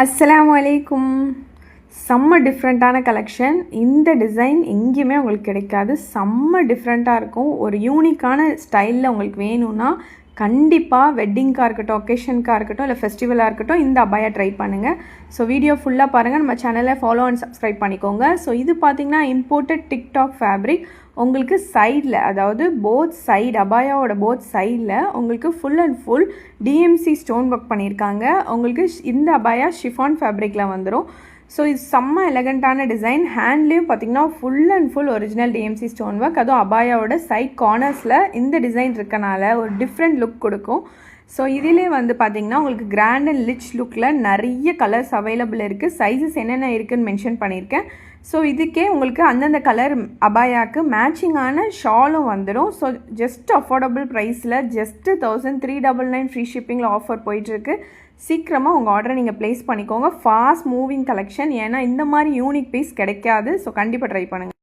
அஸ்ஸலாமு அலைக்கும். செம்ம டிஃப்ரெண்ட்டான கலெக்ஷன். இந்த டிசைன் எங்கேயுமே உங்களுக்கு கிடைக்காது. செம்ம டிஃப்ரெண்ட்டாக இருக்கும். ஒரு யூனிக்கான ஸ்டைலில் உங்களுக்கு வேணும்னா கண்டிப்பாக வெட்டிங்காக இருக்கட்டும், ஒகேஷனுக்காக இருக்கட்டும், இல்லை ஃபெஸ்டிவலாக இருக்கட்டும், இந்த அபாயா ட்ரை பண்ணுங்கள். ஸோ வீடியோ ஃபுல்லாக பாருங்கள். நம்ம சேனலை ஃபாலோ அண்ட் சப்ஸ்கிரைப் பண்ணிக்கோங்க. ஸோ இது பார்த்திங்கன்னா இம்போர்ட்டட் டிக்டாக் ஃபேப்ரிக். உங்களுக்கு சைடில், அதாவது போத் சைடு, அபாயாவோட போத் சைடில் உங்களுக்கு full and full TMC stone work பண்ணியிருக்காங்க. உங்களுக்கு இந்த அபாயா ஷிஃபான் ஃபேப்ரிக்கில் வந்துடும். ஸோ இது செம்ம எலகண்ட்டான டிசைன். ஹேண்ட்லேயும் பார்த்திங்கன்னா full and full original TMC stone work. அதுவும் அபாயாவோட சைட் கார்னர்ஸில் இந்த டிசைன் இருக்கனால ஒரு டிஃப்ரெண்ட் லுக் கொடுக்கும். ஸோ இதிலே வந்து பார்த்திங்கன்னா உங்களுக்கு கிராண்ட் அண்ட் ரிச் லுக்கில் நிறைய கலர்ஸ் அவைலபிள் இருக்குது. சைஸஸ் என்னென்ன இருக்குதுன்னு மென்ஷன் பண்ணியிருக்கேன். ஸோ இதுக்கே உங்களுக்கு அந்தந்த கலர் அபாயாவுக்கு மேட்சிங்கான ஷாலும் வந்துடும். ஸோ ஜஸ்ட் அஃபோர்டபுள் ப்ரைஸில் ஜஸ்ட்டு 1399 ஃப்ரீ ஷிப்பிங்கில் ஆஃபர் போயிட்டுருக்கு. சீக்கிரமாக உங்கள் ஆர்டரை நீங்கள் ப்ளேஸ் பண்ணிக்கோங்க. Fast moving collection. ஏன்னா இந்த மாதிரி யூனிக் பீஸ் கிடைக்காது. ஸோ கண்டிப்பாக ட்ரை பண்ணுங்கள்.